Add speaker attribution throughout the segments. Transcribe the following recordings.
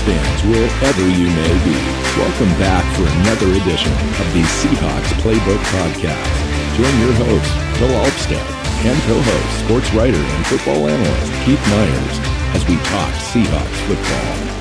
Speaker 1: fans, wherever you may be. Welcome back for another edition of the Seahawks Playbook Podcast. Join your host, Bill Alvstad, and co-host, sports writer and football analyst Keith Myers, as we talk Seahawks football.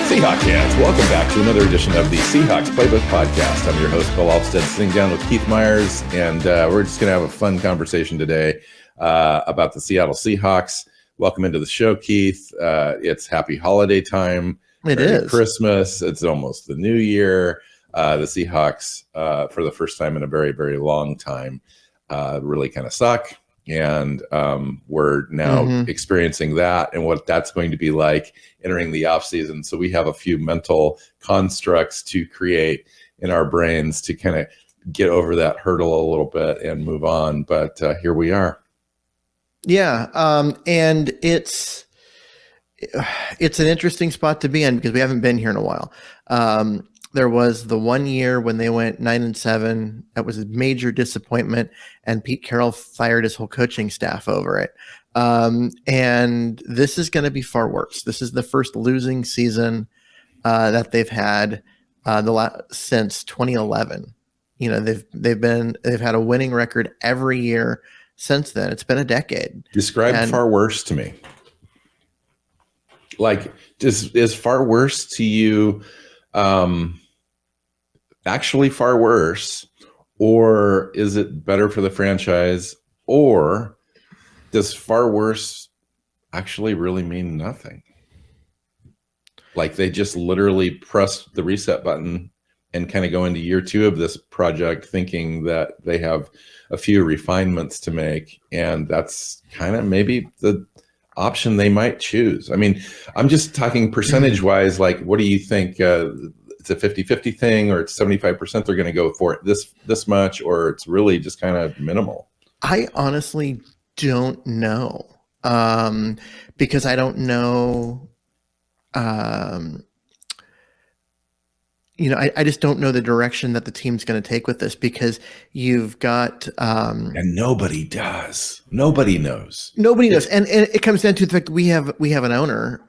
Speaker 1: Seahawks fans, welcome back to another edition of the Seahawks Playbook Podcast. I'm your host, Bill Alvstad, sitting down with Keith Myers, and we're just going to have a fun conversation today about the Seattle Seahawks. Welcome into the show, Keith. It's happy holiday time.
Speaker 2: It is
Speaker 1: Christmas. It's almost the new year. The Seahawks, for the first time in a very, very long time, really kind of suck. And we're now experiencing that and what that's going to be like entering the offseason. So we have a few mental constructs to create in our brains to kind of get over that hurdle a little bit and move on. But here we are.
Speaker 2: Yeah. And it's an interesting spot to be in because we haven't been here in a while. There was the 1 year when they went 9-7. That was a major disappointment, and Pete Carroll fired his whole coaching staff over it. And this is going to be far worse. This is the first losing season that they've had since 2011. You know, they've had a winning record every year since then. It's been a decade.
Speaker 1: Describe far worse to me. Like, is far worse to you? Actually far worse, or is it better for the franchise, or does far worse actually really mean nothing? Like they just literally press the reset button and kind of go into year two of this project thinking that they have a few refinements to make, and that's kind of maybe the option they might choose. I mean, I'm just talking percentage wise, like what do you think? It's a 50-50 thing, or it's 75% they're going to go for it this much, or it's really just kind of minimal?
Speaker 2: I honestly don't know, because I don't know. I just don't know the direction that the team's going to take with this, because you've got
Speaker 1: and nobody does. Nobody knows.
Speaker 2: Nobody knows, and it comes down to the fact that we have an owner.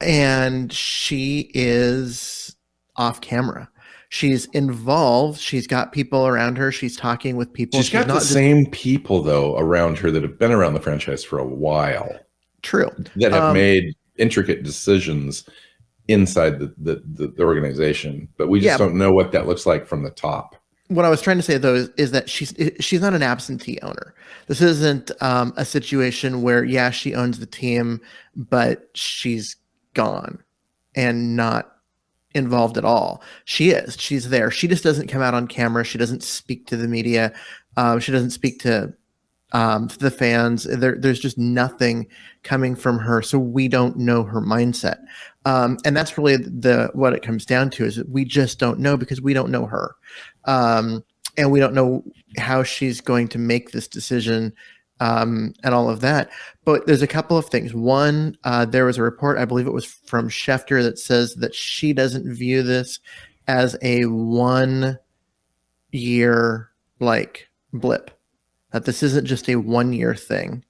Speaker 2: And she is off camera. She's involved. She's got people around her. She's talking with people.
Speaker 1: She's got the same people, though, around her that have been around the franchise for a while.
Speaker 2: True.
Speaker 1: That have made intricate decisions inside the organization. But we just don't know what that looks like from the top.
Speaker 2: What I was trying to say, though, is that she's not an absentee owner. This isn't a situation where, she owns the team, but she's gone and not involved at all. She's there. She just doesn't come out on camera. She doesn't speak to the media. She doesn't speak to the fans. There's just nothing coming from her. So we don't know her mindset. And that's really what it comes down to, is that we just don't know, because we don't know her. And we don't know how she's going to make this decision and all of that. But there's a couple of things. One, there was a report, I believe it was from Schefter, that says that she doesn't view this as a 1 year blip, that this isn't just a 1 year thing.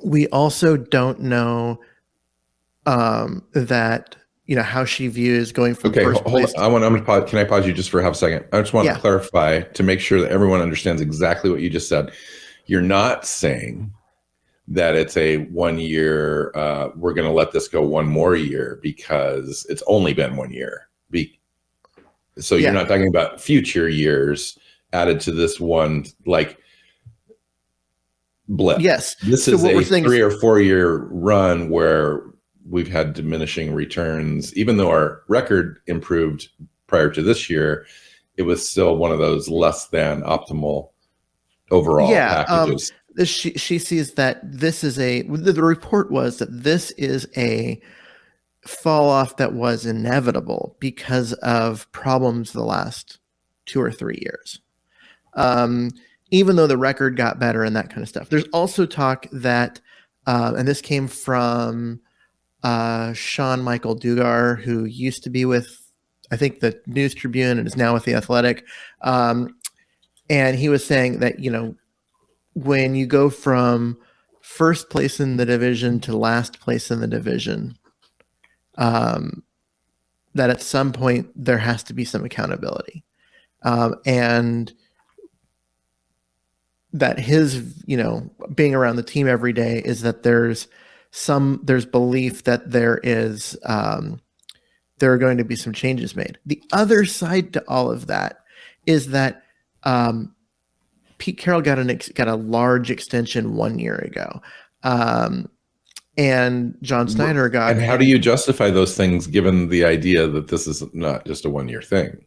Speaker 2: We also don't know that, how she views going from first place.
Speaker 1: Hold on. Can I pause you just for a half second? I just want to clarify to make sure that everyone understands exactly what you just said. You're not saying that it's a 1 year, we're going to let this go one more year because it's only been 1 year. So you're not talking about future years added to this one, blip.
Speaker 2: Yes.
Speaker 1: This is a 3 or 4 year run where we've had diminishing returns. Even though our record improved prior to this year, it was still one of those less than optimal overall packages.
Speaker 2: She sees that this is the report was that this is a fall off that was inevitable because of problems the last 2 or 3 years. Even though the record got better and that kind of stuff. There's also talk that, and this came from Sean Michael Dugar, who used to be with, I think, the News Tribune and is now with The Athletic. And he was saying that, when you go from first place in the division to last place in the division, that at some point there has to be some accountability. And that his, being around the team every day is that there's belief that there are going to be some changes made. The other side to all of that is that Pete Carroll got a large extension 1 year ago. And John Snyder got.
Speaker 1: And how do you justify those things given the idea that this is not just a 1 year thing?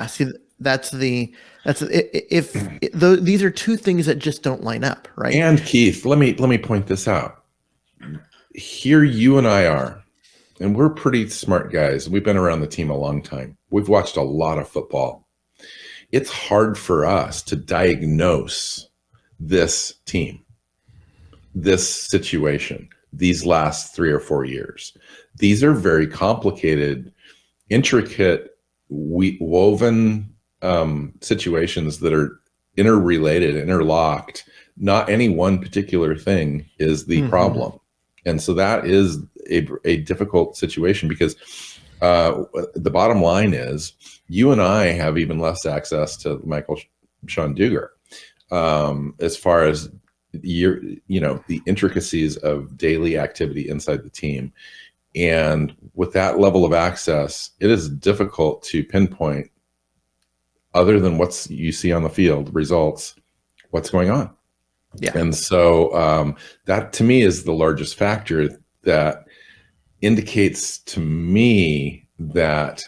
Speaker 2: See, these are two things that just don't line up, right?
Speaker 1: And Keith, let me point this out. Here you and I are, and we're pretty smart guys. We've been around the team a long time. We've watched a lot of football. It's hard for us to diagnose this team, this situation, these last 3 or 4 years. These are very complicated, intricate, woven situations that are interrelated, interlocked. Not any one particular thing is the problem. And so that is a difficult situation because the bottom line is you and I have even less access to Sean Dugar as far as the intricacies of daily activity inside the team. And with that level of access, it is difficult to pinpoint, other than what you see on the field, results, what's going on.
Speaker 2: Yeah.
Speaker 1: And so that to me is the largest factor that indicates to me that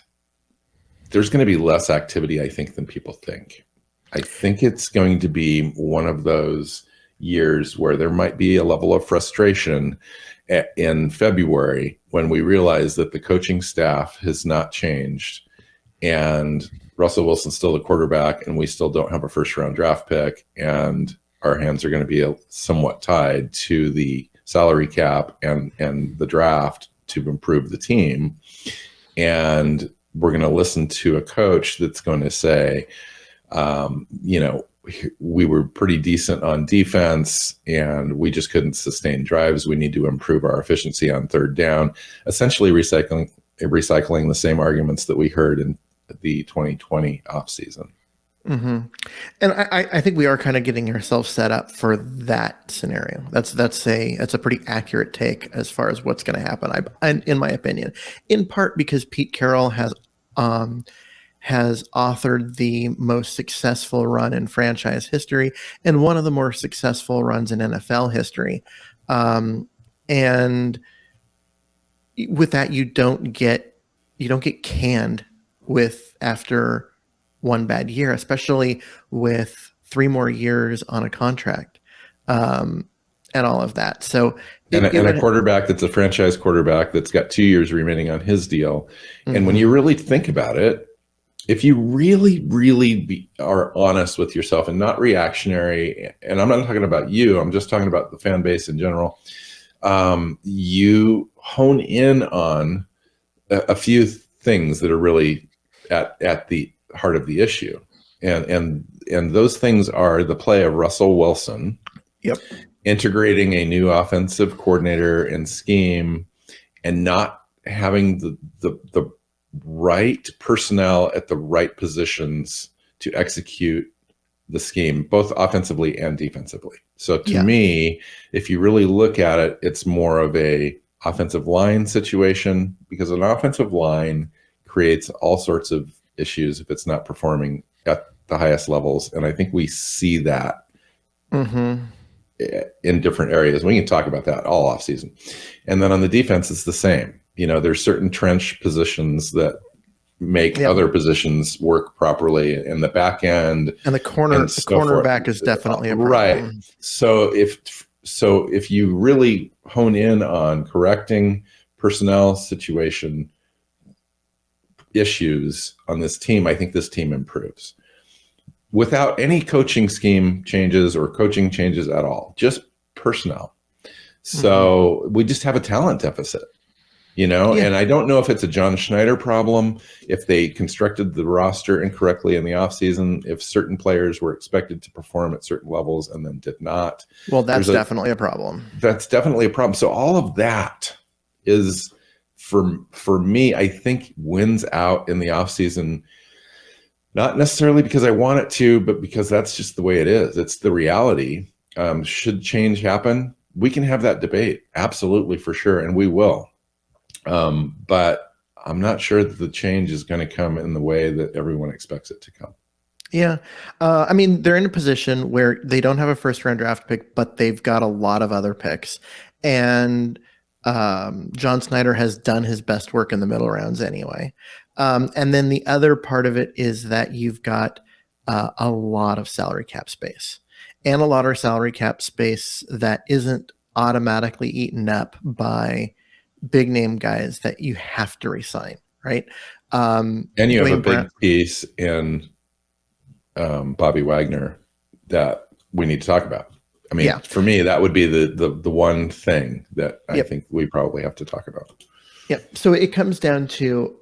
Speaker 1: there's going to be less activity, I think, than people think. I think it's going to be one of those years where there might be a level of frustration in February when we realize that the coaching staff has not changed and Russell Wilson's still the quarterback and we still don't have a first round draft pick and our hands are going to be somewhat tied to the salary cap and the draft to improve the team. And we're going to listen to a coach that's going to say, we were pretty decent on defense and we just couldn't sustain drives. We need to improve our efficiency on third down, essentially recycling the same arguments that we heard in the 2020 offseason.
Speaker 2: Mm-hmm. And I think we are kind of getting ourselves set up for that scenario. That's a pretty accurate take as far as what's going to happen. In my opinion, in part because Pete Carroll has authored the most successful run in franchise history and one of the more successful runs in NFL history. And with that, you don't get canned with after one bad year, especially with 3 more years on a contract, and all of that. So,
Speaker 1: a quarterback that's a franchise quarterback that's got 2 years remaining on his deal.
Speaker 2: Mm-hmm.
Speaker 1: And when you really think about it, if you really, really are honest with yourself and not reactionary, and I'm not talking about you, I'm just talking about the fan base in general, you hone in on a few things that are really at the heart of the issue. And those things are the play of Russell Wilson.
Speaker 2: Yep.
Speaker 1: Integrating a new offensive coordinator and scheme and not having the right personnel at the right positions to execute the scheme, both offensively and defensively. So to me, if you really look at it, it's more of a offensive line situation because an offensive line creates all sorts of issues if it's not performing at the highest levels. And I think we see that in different areas. We can talk about that all off season. And then on the defense, it's the same. There's certain trench positions that make other positions work properly in the back end.
Speaker 2: And the cornerback is definitely a problem.
Speaker 1: Right. So if you really hone in on correcting personnel situation issues on this team, I think this team improves without any coaching scheme changes or coaching changes at all, just personnel. So we just have a talent deficit.
Speaker 2: Yeah.
Speaker 1: And I don't know if it's a John Schneider problem, if they constructed the roster incorrectly in the offseason, if certain players were expected to perform at certain levels and then did not.
Speaker 2: Well, that's definitely a problem.
Speaker 1: That's definitely a problem. So all of that is, for me, I think wins out in the offseason, not necessarily because I want it to, but because that's just the way it is. It's the reality. Should change happen? We can have that debate. Absolutely, for sure. And we will. But I'm not sure that the change is going to come in the way that everyone expects it to come.
Speaker 2: Yeah. I mean, they're in a position where they don't have a first round draft pick, but they've got a lot of other picks. And John Snyder has done his best work in the middle rounds anyway. And then the other part of it is that you've got a lot of salary cap space, and a lot of salary cap space that isn't automatically eaten up by big name guys that you have to resign, right?
Speaker 1: And you have a big piece in Bobby Wagner that we need to talk about. I mean, for me, that would be the one thing that I think we probably have to talk about.
Speaker 2: Yeah. So it comes down to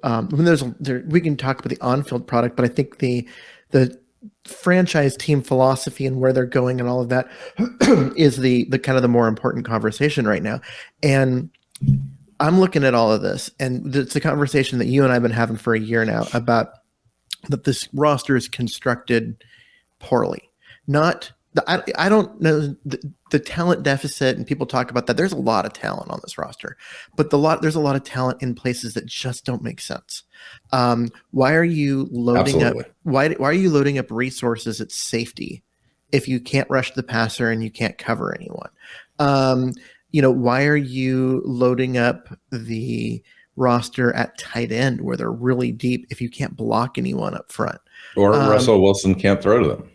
Speaker 2: we can talk about the on-field product, but I think the franchise team philosophy and where they're going and all of that is the kind of the more important conversation right now. And I'm looking at all of this, and it's a conversation that you and I have been having for a year now about that this roster is constructed poorly. I don't know the talent deficit, and people talk about that. There's a lot of talent on this roster, but there's a lot of talent in places that just don't make sense. Why are you loading up? Why are you loading up resources at safety if you can't rush the passer and you can't cover anyone? Why are you loading up the roster at tight end where they're really deep if you can't block anyone up front?
Speaker 1: Or Russell Wilson can't throw to them.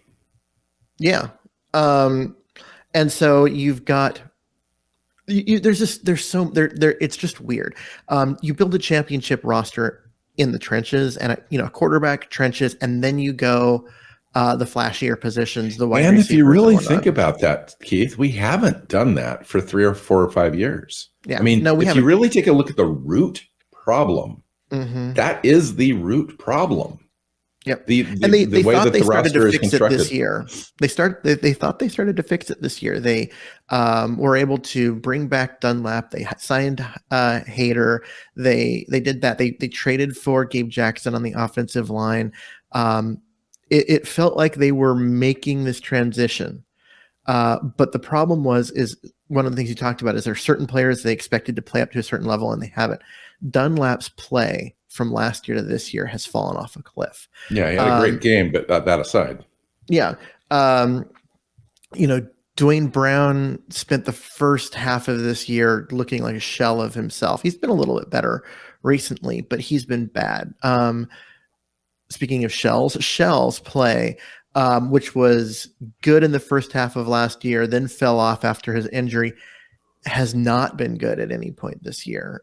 Speaker 2: Yeah. And so you've got, it's just weird. You build a championship roster in the trenches and a quarterback trenches, and then you go the flashier positions, the wide
Speaker 1: receivers. And if you really think
Speaker 2: about
Speaker 1: about that, Keith, we haven't done that for 3 or 4 or 5 years.
Speaker 2: Yeah.
Speaker 1: I mean, if you really take a look at the root problem, that is the root problem.
Speaker 2: Yep.
Speaker 1: They thought they started to fix it this
Speaker 2: year. They thought they started to fix it this year. They were able to bring back Dunlap. They signed Hader. They did that. They traded for Gabe Jackson on the offensive line. It felt like they were making this transition. But the problem is one of the things you talked about is there are certain players they expected to play up to a certain level and they haven't. Dunlap's play from last year to this year has fallen off a cliff.
Speaker 1: Yeah, he had a great game, but that aside.
Speaker 2: Yeah. Dwayne Brown spent the first half of this year looking like a shell of himself. He's been a little bit better recently, but he's been bad. Speaking of Shell's play, which was good in the first half of last year, then fell off after his injury, has not been good at any point this year.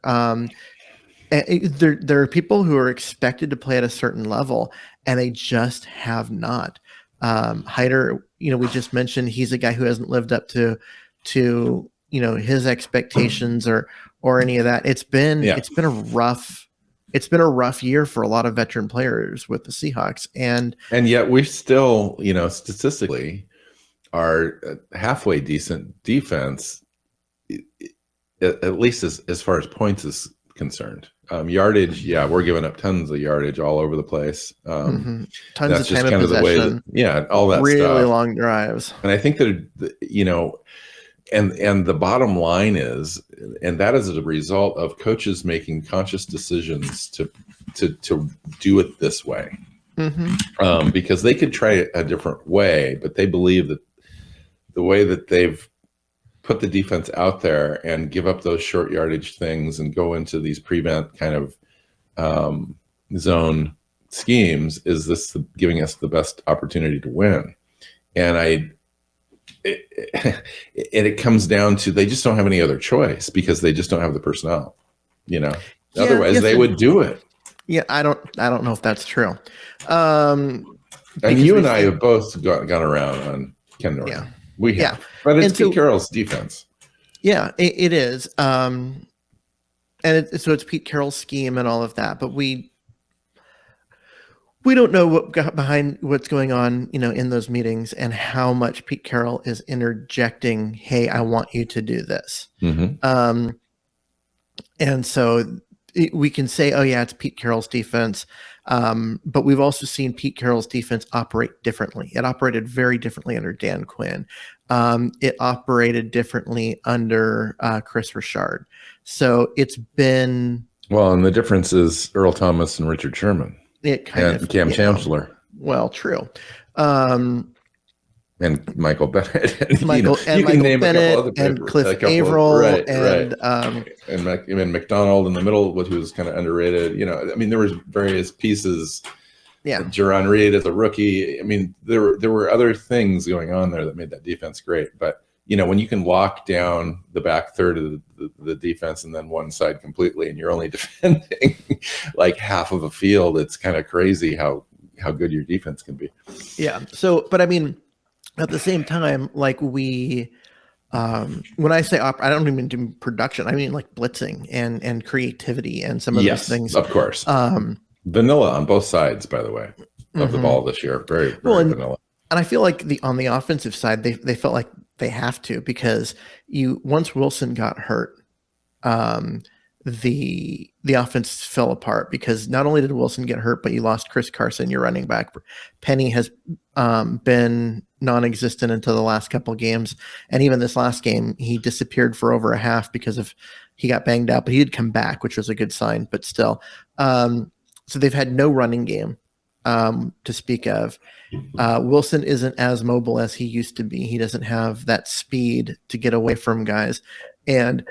Speaker 2: There are people who are expected to play at a certain level, and they just have not. Hyder, we just mentioned he's a guy who hasn't lived up to his expectations or any of that. It's been a rough year for a lot of veteran players with the Seahawks, and
Speaker 1: yet we still, statistically, are halfway decent defense, at least as far as points is concerned. Yardage, we're giving up tons of yardage all over the place.
Speaker 2: Tons
Speaker 1: that's
Speaker 2: of
Speaker 1: just
Speaker 2: time
Speaker 1: kind
Speaker 2: of
Speaker 1: of
Speaker 2: possession.
Speaker 1: the way all that
Speaker 2: really
Speaker 1: stuff.
Speaker 2: Long drives.
Speaker 1: And I think that and the bottom line is, and that is a result of coaches making conscious decisions to do it this way, because they could try it a different way, but they believe that the way that they've put the defense out there and give up those short yardage things and go into these prevent kind of zone schemes is this giving us the best opportunity to win. And it comes down to they just don't have any other choice because they just don't have the personnel. Otherwise they would do it.
Speaker 2: Yeah, I don't know if that's true.
Speaker 1: And you and I have both gone around on Ken Norton.
Speaker 2: Yeah.
Speaker 1: We have. But it's Pete Carroll's defense.
Speaker 2: Yeah, it is. And so it's Pete Carroll's scheme and all of that, but we don't know what got behind what's going on, in those meetings and how much Pete Carroll is interjecting. Hey, I want you to do this.
Speaker 1: Mm-hmm.
Speaker 2: And so we can say, oh yeah, it's Pete Carroll's defense. But we've also seen Pete Carroll's defense operate differently. It operated very differently under Dan Quinn. It operated differently under Chris Richard. So it's been...
Speaker 1: Well, and the difference is Earl Thomas and Richard Sherman.
Speaker 2: It kind
Speaker 1: and Cam Chancellor.
Speaker 2: Well, true.
Speaker 1: And Michael Bennett. And,
Speaker 2: Michael Bennett and Cliff Averill
Speaker 1: right.
Speaker 2: and
Speaker 1: McDonald in the middle, who was kind of underrated. There was various pieces.
Speaker 2: Yeah,
Speaker 1: Jaron Reed as a rookie. There were other things going on there that made that defense great. But when you can lock down the back third of the defense and then one side completely, and you're only defending like half of a field, it's kind of crazy how good your defense can be.
Speaker 2: Yeah. So, but at the same time, like when I say I don't even do production. I mean like blitzing and creativity and some of those things.
Speaker 1: Of course. Vanilla on both sides, by the way, of the ball this year. Very, very vanilla.
Speaker 2: And I feel like on the offensive side, they felt like they have to, because once Wilson got hurt, the offense fell apart, because not only did Wilson get hurt, but you lost Chris Carson, your running back. Penny has been non-existent until the last couple of games, and even this last game he disappeared for over a half because he got banged out, but he did come back, which was a good sign. But still, so they've had no running game to speak of. Wilson isn't as mobile as he used to be. He doesn't have that speed to get away from guys, and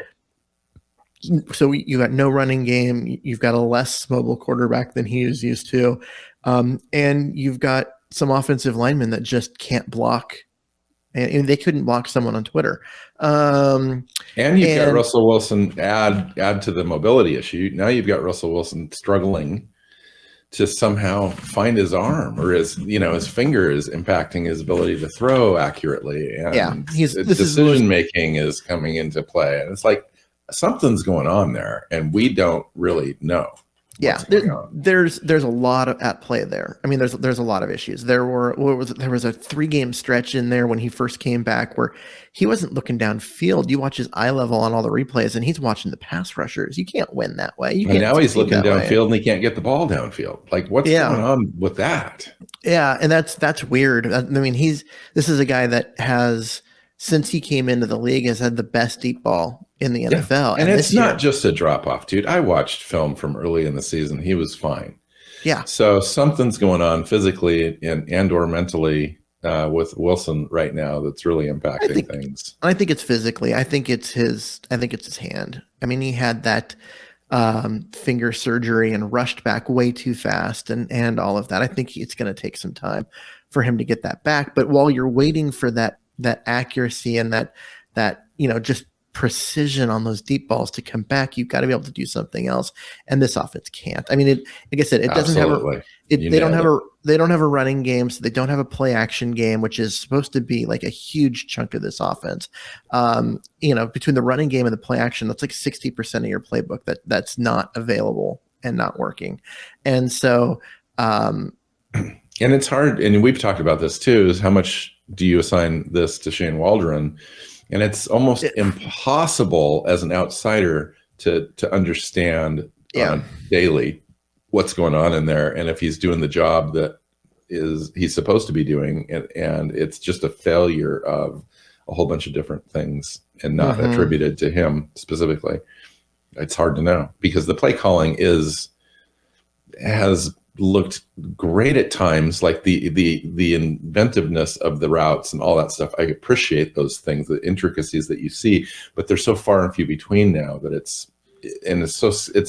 Speaker 2: so you got no running game. You've got a less mobile quarterback than he is used to, and you've got some offensive linemen that just can't block, and they couldn't block someone on Twitter. And you've got Russell Wilson
Speaker 1: add to the mobility issue. Now you've got Russell Wilson struggling to somehow find his arm, or his finger is impacting his ability to throw accurately. And decision making is coming into play. And it's like something's going on there, and we don't really know.
Speaker 2: Yeah, there's a lot at play there. There's a lot of issues. There was a 3-game stretch in there when he first came back where he wasn't looking downfield. You watch his eye level on all the replays, and he's watching the pass rushers. You can't win that way.
Speaker 1: And now he's looking downfield, and he can't get the ball downfield. Like, what's going on with that?
Speaker 2: Yeah, and that's weird. This is a guy that has, since he came into the league, has had the best deep ball in the NFL.
Speaker 1: And it's not just a drop off, dude. I watched film from early in the season. He was fine.
Speaker 2: Yeah.
Speaker 1: So something's going on physically and or mentally with Wilson right now that's really impacting things.
Speaker 2: I think it's physically. I think it's his hand. He had that finger surgery and rushed back way too fast and all of that. I think it's going to take some time for him to get that back. But while you're waiting for that accuracy and that just precision on those deep balls to come back, you've got to be able to do something else, and this offense can't. Like I said, it doesn't they don't have a running game, so they don't have a play action game, which is supposed to be like a huge chunk of this offense. Between the running game and the play action, that's like 60% of your playbook that's not available and not working. And so and
Speaker 1: it's hard, and we've talked about this too, is how much do you assign this to Shane Waldron? And it's almost impossible as an outsider to understand daily what's going on in there, and if he's doing the job that he's supposed to be doing, and it's just a failure of a whole bunch of different things and not attributed to him specifically. It's hard to know, because the play calling has looked great at times, like the inventiveness of the routes and all that stuff. I appreciate those things, the intricacies that you see, but they're so far and few between now that it's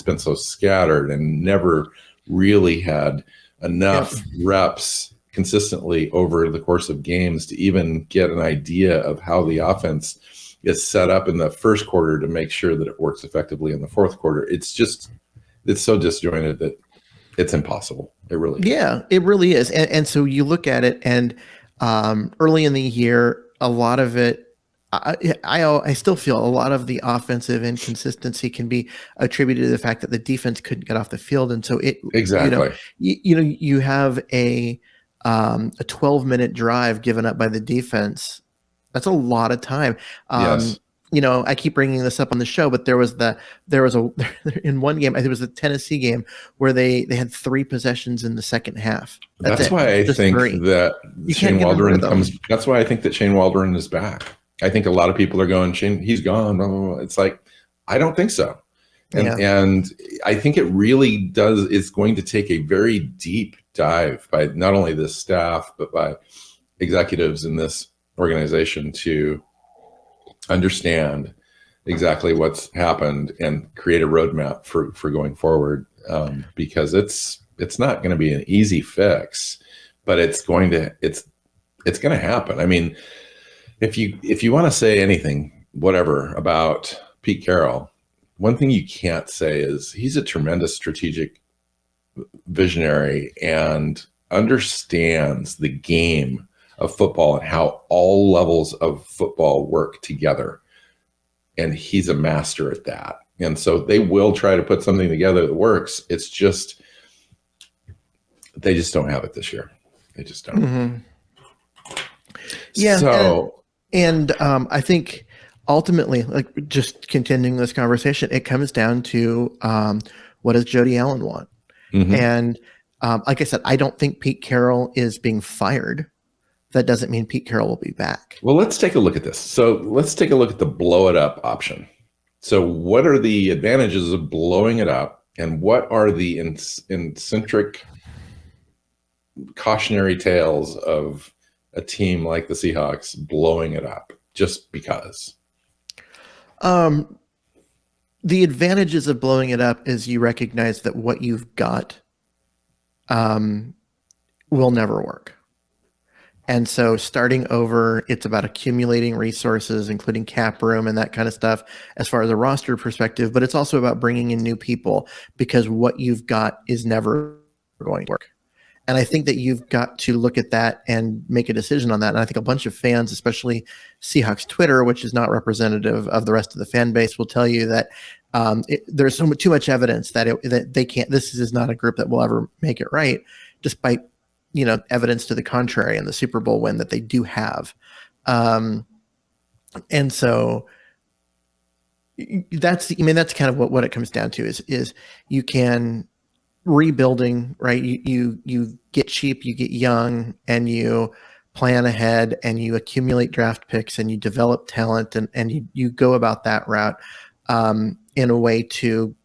Speaker 1: been so scattered and never really had enough reps consistently over the course of games to even get an idea of how the offense is set up in the first quarter to make sure that it works effectively in the fourth quarter. It's so disjointed that it's impossible. It really is.
Speaker 2: Yeah, it really is. And so you look at it, and early in the year, a lot of it I still feel a lot of the offensive inconsistency can be attributed to the fact that the defense couldn't get off the field, and so
Speaker 1: Exactly.
Speaker 2: you have a 12-minute drive given up by the defense. That's a lot of time.
Speaker 1: Yes.
Speaker 2: I keep bringing this up on the show, but there was in one game, I think it was the Tennessee game, where they had 3 possessions in the second half.
Speaker 1: That's why I think that Shane Waldron that's why I think that Shane Waldron is back. I think a lot of people are going, Shane, he's gone. Blah, blah, blah. It's like, I don't think so. And I think it really does. It's going to take a very deep dive by not only this staff, but by executives in this organization to understand exactly what's happened and create a roadmap for going forward. Because it's not going to be an easy fix, but it's going to happen. I mean, if you want to say anything, whatever, about Pete Carroll, one thing you can't say is he's a tremendous strategic visionary and understands the game of football and how all levels of football work together. And he's a master at that. And so they will try to put something together that works. It's just, they just don't have it this year. They just don't.
Speaker 2: Mm-hmm. Yeah.
Speaker 1: So,
Speaker 2: and I think ultimately, like, just continuing this conversation, it comes down to what does Jody Allen want? Mm-hmm. And like I said, I don't think Pete Carroll is being fired. That doesn't mean Pete Carroll will be back.
Speaker 1: Well, let's take a look at this. So let's take a look at the blow it up option. So what are the advantages of blowing it up, and what are the eccentric cautionary tales of a team like the Seahawks blowing it up just because?
Speaker 2: The advantages of blowing it up is you recognize that what you've got will never work. And so starting over, it's about accumulating resources, including cap room and that kind of stuff as far as a roster perspective, but it's also about bringing in new people, because what you've got is never going to work. And I think that you've got to look at that and make a decision on that. And I think a bunch of fans, especially Seahawks Twitter, which is not representative of the rest of the fan base, will tell you that there's too much evidence that they can't. This is not a group that will ever make it right, despite evidence to the contrary and the Super Bowl win that they do have. And so that's kind of what it comes down to is you can rebuilding, right? You get cheap, you get young, and you plan ahead, and you accumulate draft picks, and you develop talent, and you go about that route in a way to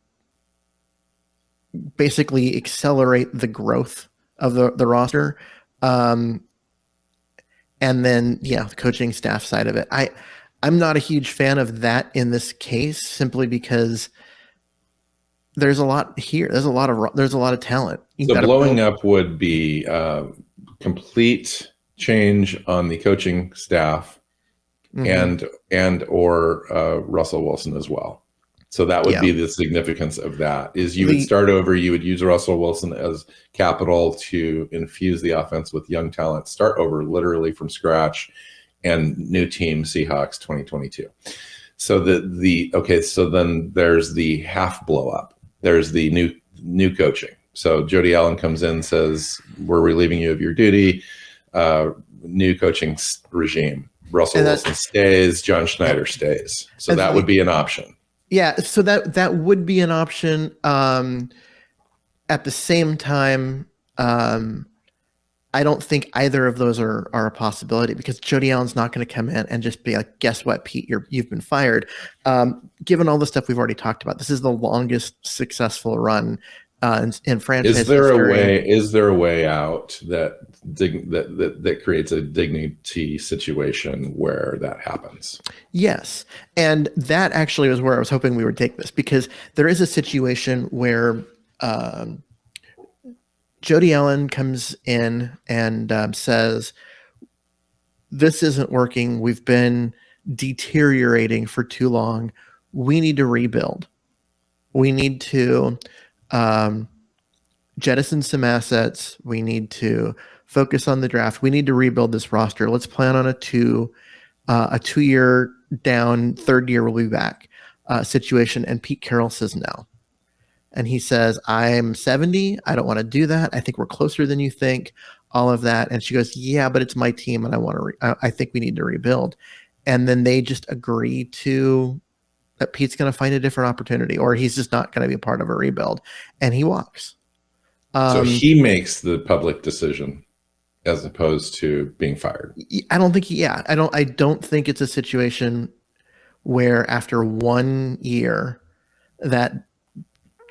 Speaker 2: basically accelerate the growth of the roster. And then, the coaching staff side of it. I'm not a huge fan of that in this case, simply because there's a lot here. There's a lot of talent.
Speaker 1: So blowing up would be complete change on the coaching staff, mm-hmm. and or Russell Wilson as well. So that would be the significance of that, is you would start over. You would use Russell Wilson as capital to infuse the offense with young talent, start over literally from scratch, and new team Seahawks 2022. So so then there's the half blow up. There's the new coaching. So Jody Allen comes in, says, we're relieving you of your duty. New coaching regime. Russell Wilson stays. John Schneider stays. So that would be an option.
Speaker 2: Yeah, so that would be an option. At the same time, I don't think either of those are a possibility, because Jody Allen's not going to come in and just be like, guess what, Pete, you've been fired. Given all the stuff we've already talked about, this is the longest successful run in franchise history.
Speaker 1: Is there a way out that creates a dignity situation where that happens?
Speaker 2: Yes. And that actually was where I was hoping we would take this, because there is a situation where Jody Allen comes in and says, this isn't working. We've been deteriorating for too long. We need to rebuild. We need to jettison some assets. We need to focus on the draft. We need to rebuild this roster. Let's plan on a 2 a 2-year down, third year we'll be back situation. And Pete Carroll says no. And he says, I'm 70. I don't want to do that. I think we're closer than you think, all of that. And she goes, yeah, but it's my team and I think we need to rebuild. And then they just agree to that Pete's going to find a different opportunity, or he's just not going to be a part of a rebuild. And he walks.
Speaker 1: So he makes the public decision as opposed to being fired.
Speaker 2: I don't think I don't think it's a situation where after 1 year that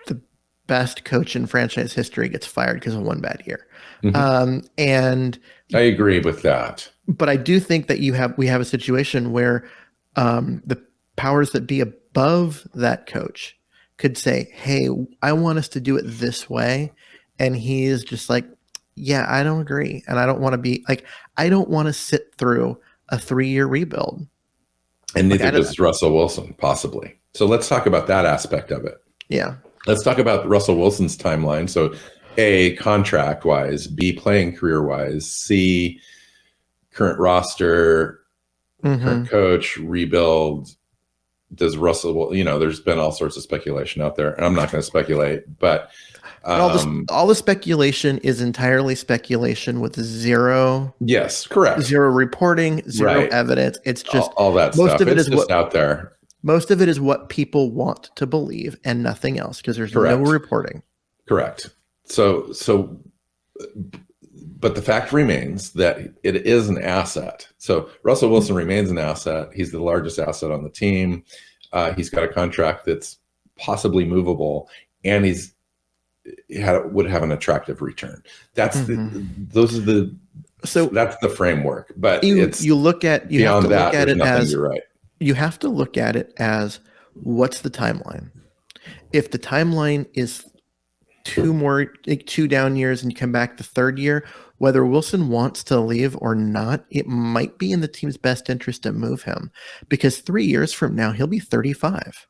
Speaker 2: the best coach in franchise history gets fired because of one bad year.
Speaker 1: Mm-hmm.
Speaker 2: And
Speaker 1: I agree with that.
Speaker 2: But I do think that we have a situation where the powers that be above that coach could say, hey, I want us to do it this way. And he is just like, yeah, I don't agree. And I don't want to be like, I don't want to sit through a 3-year rebuild.
Speaker 1: And neither does Russell Wilson, possibly. So let's talk about that aspect of it.
Speaker 2: Yeah.
Speaker 1: Let's talk about Russell Wilson's timeline. So A, contract-wise, B, playing career-wise, C, current roster, current coach, rebuild. Does Russell, there's been all sorts of speculation out there. And I'm not going to speculate, but
Speaker 2: all the speculation is entirely speculation with zero.
Speaker 1: Yes, correct.
Speaker 2: Zero reporting, zero evidence. It's just
Speaker 1: all that
Speaker 2: most
Speaker 1: stuff.
Speaker 2: of it
Speaker 1: it's
Speaker 2: is
Speaker 1: just
Speaker 2: what
Speaker 1: out there.
Speaker 2: Most of it is what people want to believe and nothing else, because there's no reporting.
Speaker 1: Correct. So, but the fact remains that it is an asset. So Russell Wilson remains an asset. He's the largest asset on the team. He's got a contract that's possibly movable, and would have an attractive return. That's that's the framework. But
Speaker 2: you have to look at it as,
Speaker 1: you're right.
Speaker 2: You have to look at it as, what's the timeline? If the timeline is 2 down years and you come back the third year, whether Wilson wants to leave or not, it might be in the team's best interest to move him, because 3 years from now he'll be 35.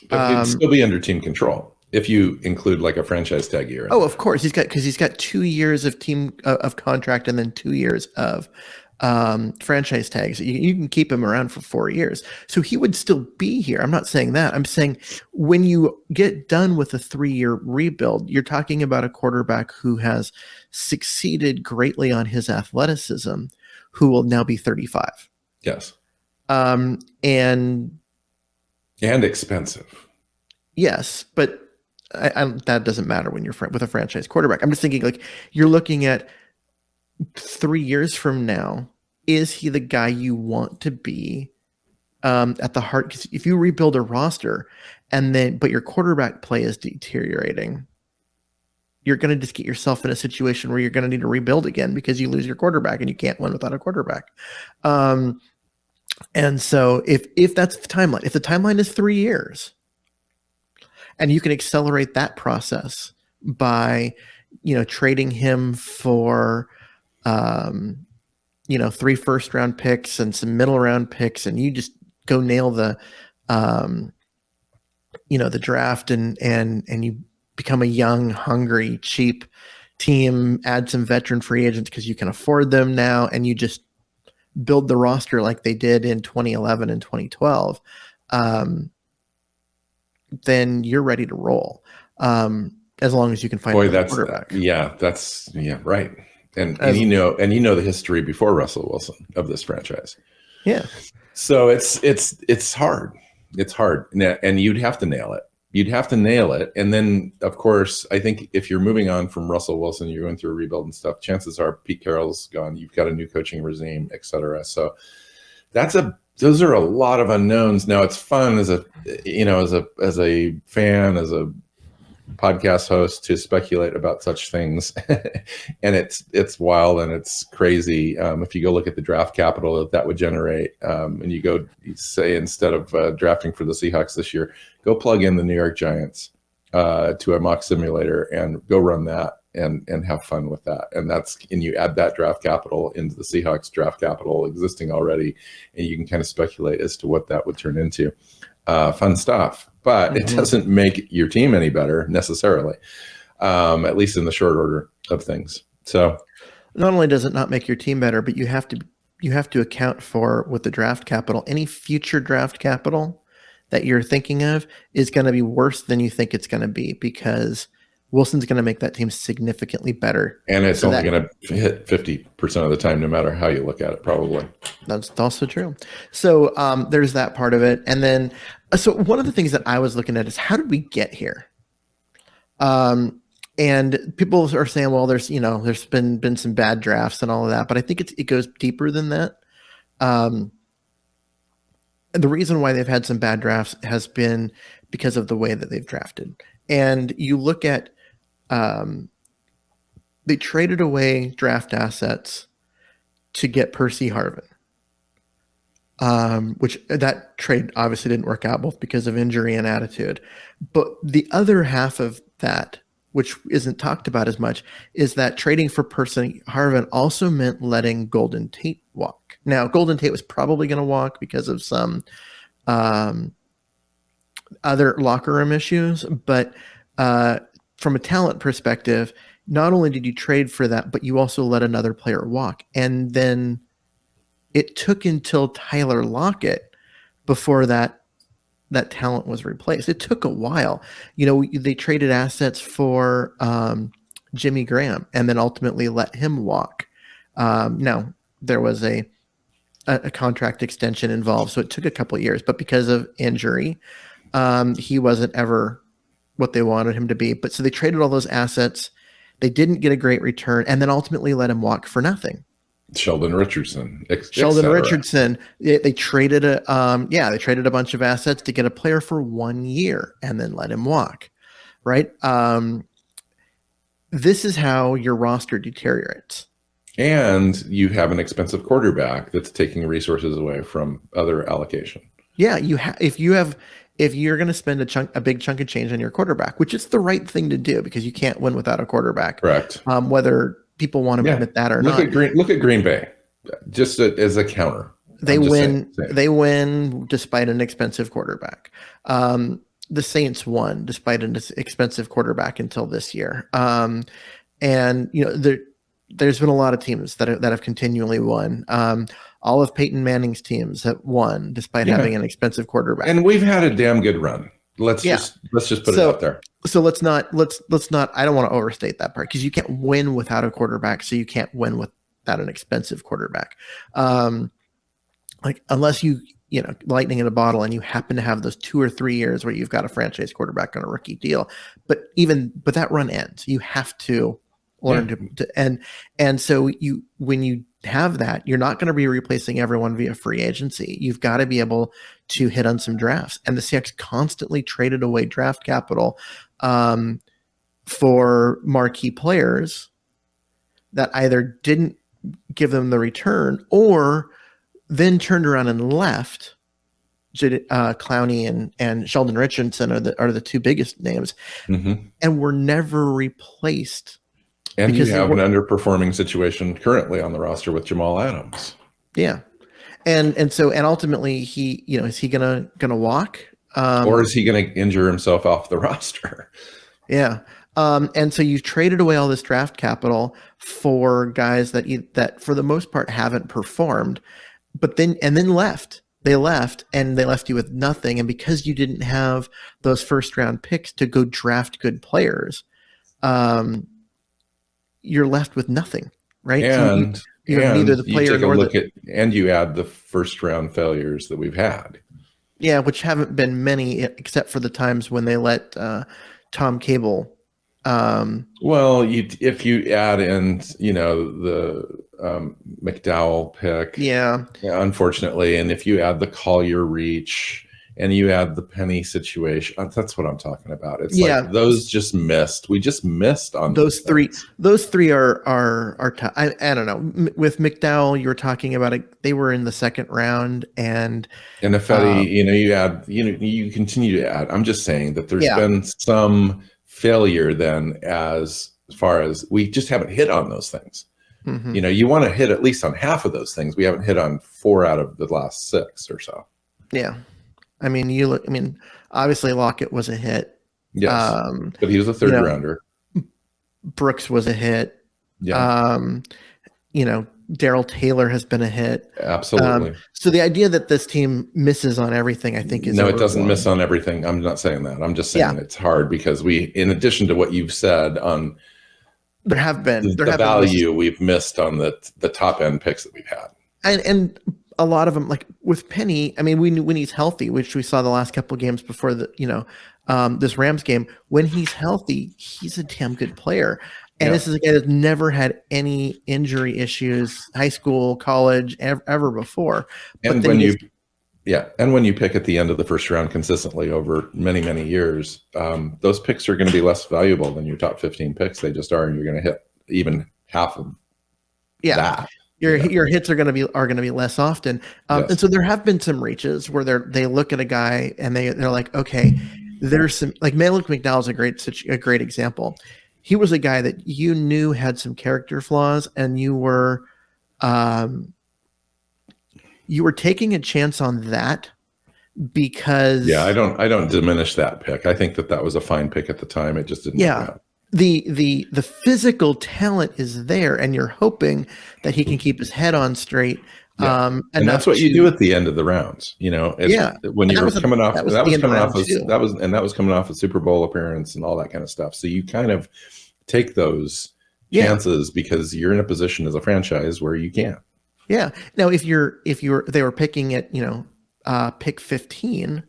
Speaker 1: But he'd still be under team control if you include like a franchise tag year.
Speaker 2: Oh, of course, he's got 2 years of team of contract and then 2 years of franchise tags. You can keep him around for 4 years, so he would still be here. I'm not saying that. I'm saying when you get done with a 3-year rebuild, you're talking about a quarterback who has succeeded greatly on his athleticism, who will now be 35.
Speaker 1: Yes.
Speaker 2: And
Speaker 1: expensive.
Speaker 2: Yes, but that doesn't matter when you're with a franchise quarterback. I'm just thinking, like, you're looking at 3 years from now, is he the guy you want to be at the heart? Because if you rebuild a roster but your quarterback play is deteriorating, you're going to just get yourself in a situation where you're going to need to rebuild again because you lose your quarterback and you can't win without a quarterback. And so if that's the timeline, if the timeline is 3 years and you can accelerate that process by, trading him for 3 first-round picks and some middle-round picks, and you just go nail the draft, and you become a young, hungry, cheap team, add some veteran free agents because you can afford them now, and you just build the roster like they did in 2011 and 2012, then you're ready to roll. As long as you can find a quarterback.
Speaker 1: Right. And you know the history before Russell Wilson of this franchise.
Speaker 2: Yeah.
Speaker 1: So it's hard. It's hard. And you'd have to nail it. And then, of course, I think if you're moving on from Russell Wilson, you're going through a rebuild and stuff, chances are Pete Carroll's gone. You've got a new coaching regime, et cetera. So those are a lot of unknowns. Now it's fun as a fan, as a podcast host, to speculate about such things. And it's wild and it's crazy. If you go look at the draft capital that would generate, and you say, instead of drafting for the Seahawks this year, go plug in the New York Giants to a mock simulator and go run that and have fun with that. And you add that draft capital into the Seahawks draft capital existing already, and you can kind of speculate as to what that would turn into. Fun stuff. But it doesn't make your team any better necessarily, at least in the short order of things. So
Speaker 2: not only does it not make your team better, but you have to account for with the draft capital. Any future draft capital that you're thinking of is going to be worse than you think it's going to be, because Wilson's going to make that team significantly better.
Speaker 1: And it's only going to hit 50% of the time, no matter how you look at it, probably.
Speaker 2: That's also true. So there's that part of it. And then, so one of the things that I was looking at is, how did we get here? And people are saying, well, there's been some bad drafts and all of that, but I think it goes deeper than that. And the reason why they've had some bad drafts has been because of the way that they've drafted. And you look at, they traded away draft assets to get Percy Harvin, which that trade obviously didn't work out, both because of injury and attitude. But the other half of that, which isn't talked about as much, is that trading for Percy Harvin also meant letting Golden Tate walk. Now, Golden Tate was probably going to walk because of some other locker room issues, but from a talent perspective, not only did you trade for that, but you also let another player walk. And then it took until Tyler Lockett before that talent was replaced. It took a while. They traded assets for Jimmy Graham and then ultimately let him walk. Now, there was a contract extension involved, so it took a couple of years. But because of injury, he wasn't ever what they wanted him to be. But so they traded all those assets. They didn't get a great return, and then ultimately let him walk for nothing.
Speaker 1: Sheldon Richardson.
Speaker 2: They traded a bunch of assets to get a player for 1 year and then let him walk. Right. This is how your roster deteriorates. And
Speaker 1: you have an expensive quarterback that's taking resources away from other allocation.
Speaker 2: Yeah, if you're going to spend a big chunk of change on your quarterback, which is the right thing to do because you can't win without a quarterback.
Speaker 1: Correct.
Speaker 2: Whether people want to admit that or not.
Speaker 1: Look at Green Bay, just as a counter.
Speaker 2: They win. They win despite an expensive quarterback. The Saints won despite an expensive quarterback until this year. And there's been a lot of teams that have continually won. All of Peyton Manning's teams have won despite having an expensive quarterback.
Speaker 1: And we've had a damn good run. Let's just put it out there.
Speaker 2: So let's not. I don't want to overstate that part, because you can't win without a quarterback. So you can't win without an expensive quarterback. Unless you lightning in a bottle and you happen to have those 2 or 3 years where you've got a franchise quarterback on a rookie deal. But that run ends. You have to learn to and so when you have that, you're not going to be replacing everyone via free agency. You've got to be able to hit on some drafts. And the Seahawks constantly traded away draft capital for marquee players that either didn't give them the return or then turned around and left. Clowney and Sheldon Richardson are the two biggest names, and were never replaced.
Speaker 1: And you have an underperforming situation currently on the roster with Jamal Adams.
Speaker 2: Yeah. And ultimately is he gonna walk?
Speaker 1: Or is he gonna injure himself off the roster?
Speaker 2: Yeah. And so you've traded away all this draft capital for guys that for the most part haven't performed, but then left. They left you with nothing. And because you didn't have those first round picks to go draft good players, you're left with nothing, right?
Speaker 1: And
Speaker 2: so you have neither the player nor
Speaker 1: and you add the first round failures that we've had.
Speaker 2: Yeah, which haven't been many, except for the times when they let Tom Cable.
Speaker 1: If you add in, the McDowell pick, unfortunately, and if you add the Collier reach and you add the Penny situation, that's what I'm talking about. It's like those just missed. We just missed on
Speaker 2: those three. Things. Those three are tough. I don't know. With McDowell, you were talking about it. They were in the second round, and
Speaker 1: Effetti, you add, you continue to add. I'm just saying that there's been some failure then as far as we just haven't hit on those things. You want to hit at least on half of those things. We haven't hit on 4 out of the last 6 or so.
Speaker 2: Yeah. Obviously Lockett was a hit.
Speaker 1: Yes. But he was a third rounder.
Speaker 2: Brooks was a hit.
Speaker 1: Yeah.
Speaker 2: Daryl Taylor has been a hit.
Speaker 1: Absolutely.
Speaker 2: So the idea that this team misses on everything, I think, is
Speaker 1: no, it doesn't
Speaker 2: overblown.
Speaker 1: miss on everything. I'm not saying that. I'm just saying it's hard because in addition to what you've said on
Speaker 2: there have been
Speaker 1: the value we've missed on the top end picks that we've had,
Speaker 2: and a lot of them, like with Penny. I mean, when he's healthy, which we saw the last couple of games before this Rams game, when he's healthy, he's a damn good player. And this is a guy that's never had any injury issues, high school, college, ever before.
Speaker 1: And when you pick at the end of the first round consistently over many, many years, those picks are going to be less valuable than your top 15 picks. They just are, and you're going to hit even half of that.
Speaker 2: Your hits are going to be less often. And so there have been some reaches where they look at a guy and they're like, okay, there's some, like Malik McDowell's a great example. He was a guy that you knew had some character flaws, and you were taking a chance on that because
Speaker 1: I don't diminish that pick. I think that was a fine pick at the time. It just didn't work out.
Speaker 2: The physical talent is there, and you're hoping that he can keep his head on straight.
Speaker 1: And that's what you do at the end of the rounds. When you're coming off, that was coming off a Super Bowl appearance and all that kind of stuff. So you kind of take those chances because you're in a position as a franchise where you can.
Speaker 2: Yeah. Now, if they were picking at pick 15,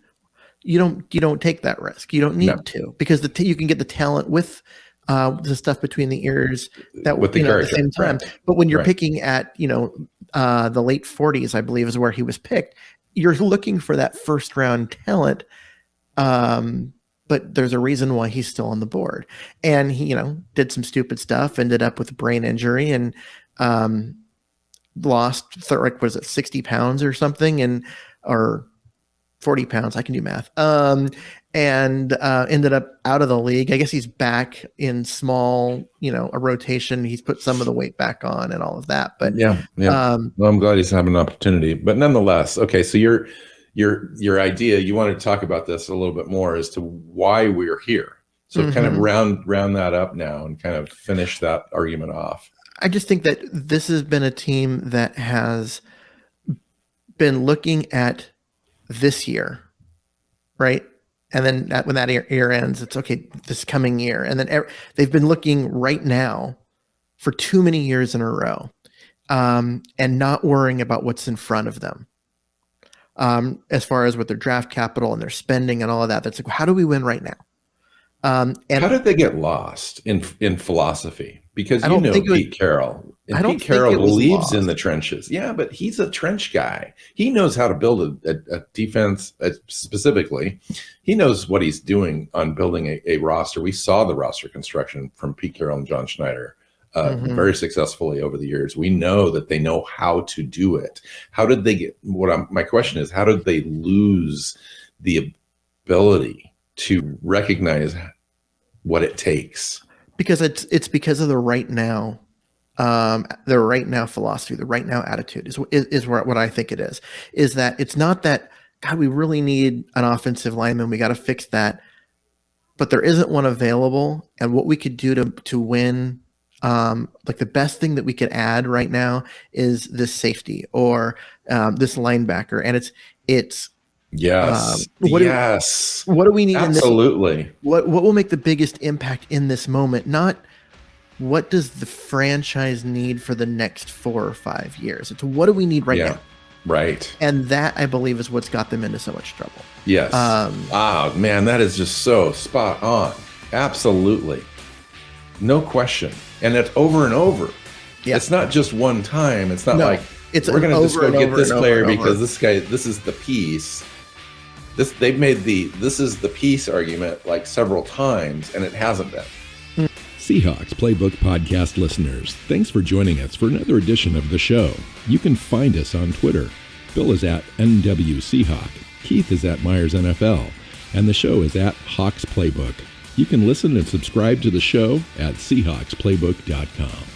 Speaker 2: you don't take that risk. You don't need to, because you can get the talent with the stuff between the ears that with the at the same time. Right. But when you're picking at the late 40s, I believe is where he was picked, you're looking for that first round talent. But there's a reason why he's still on the board, and he did some stupid stuff, ended up with a brain injury, and lost 60 pounds or something, or 40 pounds. I can do math. And ended up out of the league. I guess he's back in small, a rotation. He's put some of the weight back on and all of that. But
Speaker 1: well, I'm glad he's having an opportunity. But nonetheless, okay. So your idea, you wanted to talk about this a little bit more as to why we're here. So kind of round that up now and kind of finish that argument off.
Speaker 2: I just think that this has been a team that has been looking at this year, right? And then when that year ends, it's okay, this coming year. And then they've been looking right now for too many years in a row, and not worrying about what's in front of them. As far as with their draft capital and their spending and all of that, that's like, how do we win right now? And
Speaker 1: how did they get lost in philosophy? Because Pete Carroll. And Pete Carroll believes in the trenches. Yeah, but he's a trench guy. He knows how to build a defense specifically. He knows what he's doing on building a roster. We saw the roster construction from Pete Carroll and John Schneider very successfully over the years. We know that they know how to do it. How did they get? My question is, how did they lose the ability to recognize what it takes?
Speaker 2: Because it's because of the right now philosophy, the right now attitude is what I think it is that it's not that, God, we really need an offensive lineman, we got to fix that, but there isn't one available, and what we could do to win, like the best thing that we could add right now is this safety or this linebacker, and it's
Speaker 1: yes.
Speaker 2: What do we need?
Speaker 1: Absolutely.
Speaker 2: What will make the biggest impact in this moment? Not what does the franchise need for the next 4 or 5 years. It's what do we need right now?
Speaker 1: Right.
Speaker 2: And that, I believe, is what's got them into so much trouble.
Speaker 1: Yes. Man, that is just so spot on. Absolutely. No question. And it's over and over. Yeah. It's not just one time. It's not we're going to just go get this player because this guy, this is the piece. They've made this is the piece argument like several times, and it hasn't been.
Speaker 3: Seahawks Playbook Podcast listeners, thanks for joining us for another edition of the show. You can find us on Twitter. Bill is at NW Seahawk, Keith is at Myers NFL, and the show is at Hawks Playbook. You can listen and subscribe to the show at SeahawksPlaybook.com.